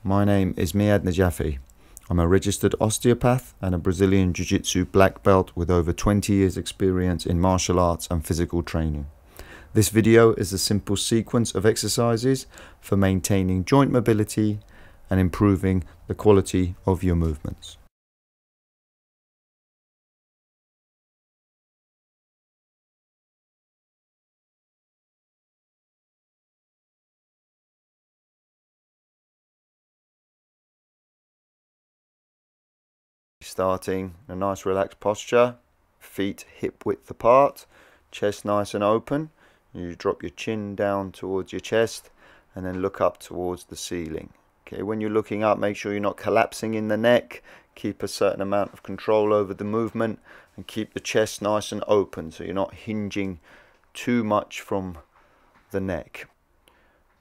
My name is Miad Najafi. I'm a registered osteopath and a Brazilian Jiu-Jitsu black belt with over 20 years experience in martial arts and physical training. This video is a simple sequence of exercises for maintaining joint mobility and improving the quality of your movements. Starting a nice relaxed posture, feet hip width apart, chest nice and open. You drop your chin down towards your chest and then look up towards the ceiling. Okay, when you're looking up, make sure you're not collapsing in the neck. Keep a certain amount of control over the movement and keep the chest nice and open so you're not hinging too much from the neck.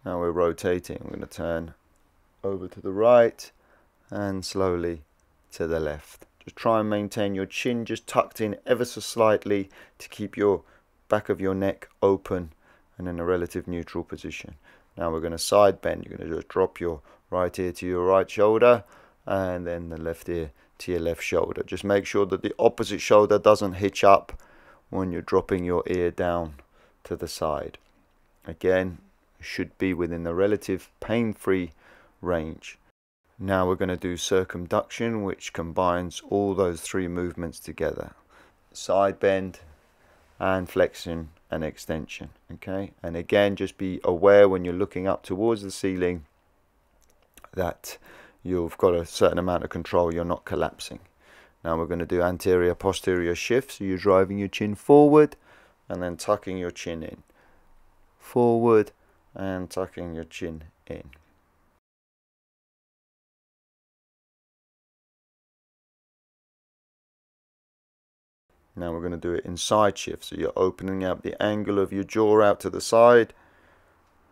Now we're rotating. We're going to turn over to the right and slowly to the left. Just try and maintain your chin just tucked in ever so slightly to keep your back of your neck open and in a relative neutral position. Now we're going to side bend. You're going to just drop your right ear to your right shoulder and then the left ear to your left shoulder. Just make sure that the opposite shoulder doesn't hitch up when you're dropping your ear down to the side. Again, should be within the relative pain-free range. Now we're going to do circumduction, which combines all those three movements together. Side bend and flexion and extension. Okay, and again, just be aware when you're looking up towards the ceiling that you've got a certain amount of control, you're not collapsing. Now we're going to do anterior posterior shift, so you're driving your chin forward and then tucking your chin in. Forward and tucking your chin in. Now we're going to do it in side shift, so you're opening up the angle of your jaw out to the side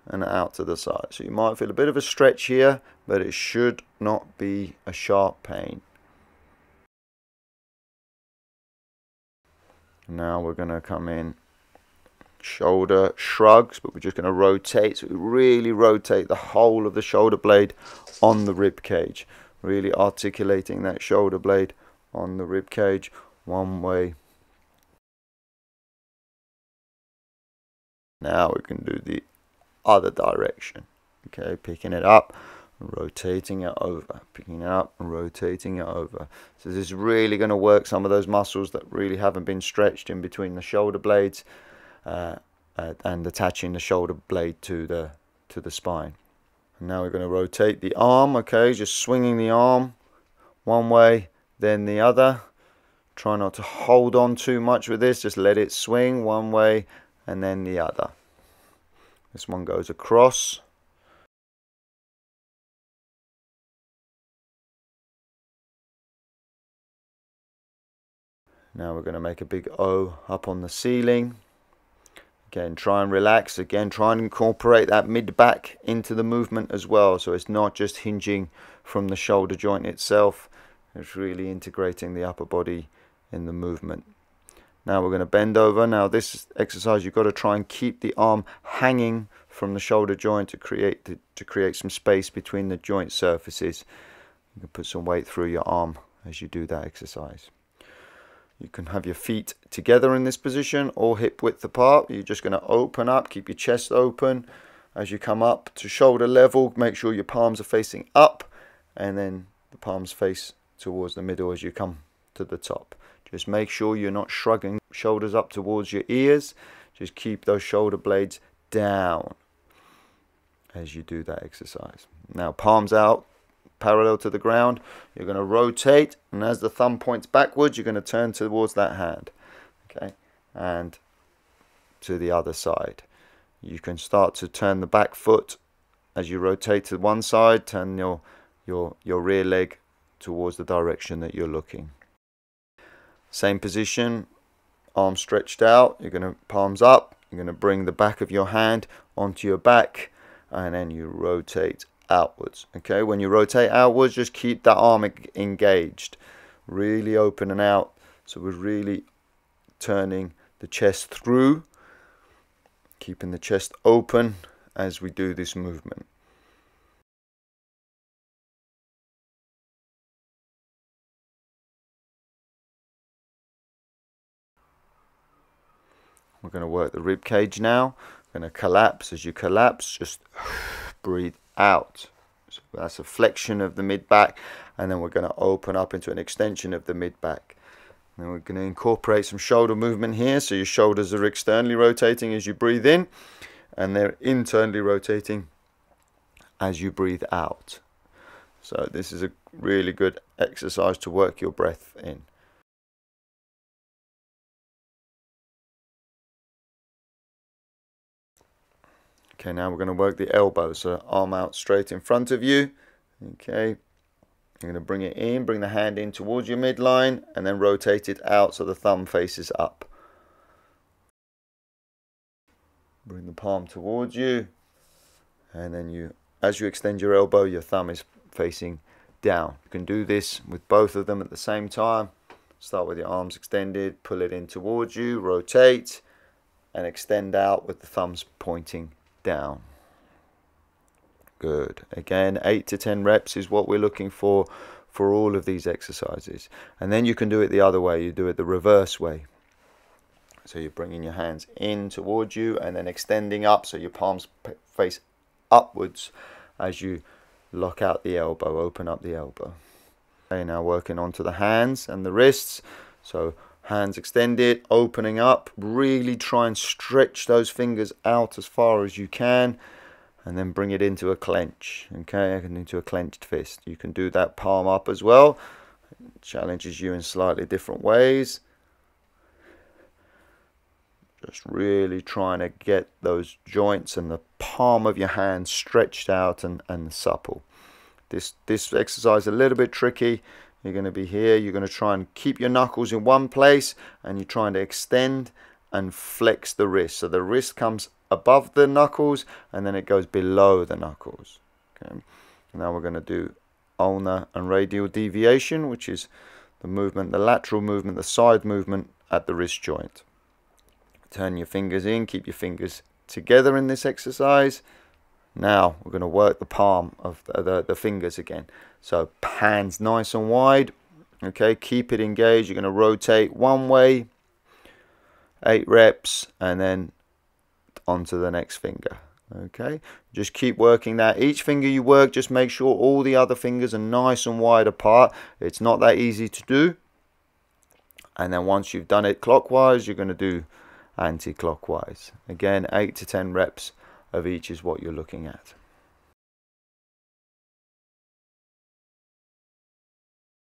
and out to the side. So you might feel a bit of a stretch here, but it should not be a sharp pain. Now we're going to come in shoulder shrugs, but we're just going to rotate, so we really rotate the whole of the shoulder blade on the rib cage, really articulating that shoulder blade on the rib cage one way. Now we can do the other direction. Okay, picking it up and rotating it over, picking it up and rotating it over. So this is really going to work some of those muscles that really haven't been stretched in between the shoulder blades and attaching the shoulder blade to the spine. And now we're going to rotate the arm. Okay, just swinging the arm one way, then the other. Try not to hold on too much with this, just let it swing one way and then the other. This one goes across. Now we're going to make a big O up on the ceiling. Again, try and relax. Again, try and incorporate that mid-back into the movement as well, so it's not just hinging from the shoulder joint itself. It's really integrating the upper body in the movement. Now we're going to bend over. Now this exercise, you've got to try and keep the arm hanging from the shoulder joint to create some space between the joint surfaces. You can put some weight through your arm as you do that exercise. You can have your feet together in this position or hip width apart. You're just going to open up, keep your chest open. As you come up to shoulder level, make sure your palms are facing up and then the palms face towards the middle as you come to the top. Just make sure you're not shrugging shoulders up towards your ears. Just keep those shoulder blades down as you do that exercise. Now palms out, parallel to the ground. You're going to rotate, and as the thumb points backwards, you're going to turn towards that hand. Okay, and to the other side. You can start to turn the back foot as you rotate to one side. Turn your rear leg towards the direction that you're looking. Same position, arms stretched out. You're going to palms up. You're going to bring the back of your hand onto your back, and then you rotate outwards. Okay, when you rotate outwards, just keep that arm engaged, really open and out. So we're really turning the chest through, keeping the chest open as we do this movement. going to work the rib cage now. We're going to collapse. As you collapse, just breathe out. So that's a flexion of the mid-back, and then we're going to open up into an extension of the mid-back. And we're going to incorporate some shoulder movement here, so your shoulders are externally rotating as you breathe in, and they're internally rotating as you breathe out. So this is a really good exercise to work your breath in. Okay, now we're going to work the elbow. So arm out straight in front of you. Okay, you're going to bring it in, bring the hand in towards your midline, and then rotate it out so the thumb faces up. Bring the palm towards you, and then as you extend your elbow, your thumb is facing down. You can do this with both of them at the same time. Start with your arms extended, pull it in towards you, rotate, and extend out with the thumbs pointing down. Good. Again, 8 to 10 reps is what we're looking for all of these exercises. And then you can do it the other way. You do it the reverse way. So you're bringing your hands in towards you and then extending up so your palms face upwards as you lock out the elbow, open up the elbow. Okay, now working onto the hands and the wrists. So hands extended, opening up, really try and stretch those fingers out as far as you can, and then bring it into a clench, okay, into a clenched fist. You can do that palm up as well. It challenges you in slightly different ways. Just really trying to get those joints and the palm of your hand stretched out and supple. This exercise is a little bit tricky. You're going to be here, you're going to try and keep your knuckles in one place, and you're trying to extend and flex the wrist. So the wrist comes above the knuckles and then it goes below the knuckles. Okay. Now we're going to do ulnar and radial deviation, which is the movement, the lateral movement, the side movement at the wrist joint. Turn your fingers in, keep your fingers together in this exercise. Now we're going to work the palm of the fingers again. So hands nice and wide. Okay, keep it engaged. You're going to rotate one way, 8 reps, and then onto the next finger. Okay, just keep working that. Each finger you work, just make sure all the other fingers are nice and wide apart. It's not that easy to do. And then once you've done it clockwise, you're going to do anti-clockwise. Again, 8 to 10 reps of each is what you're looking at.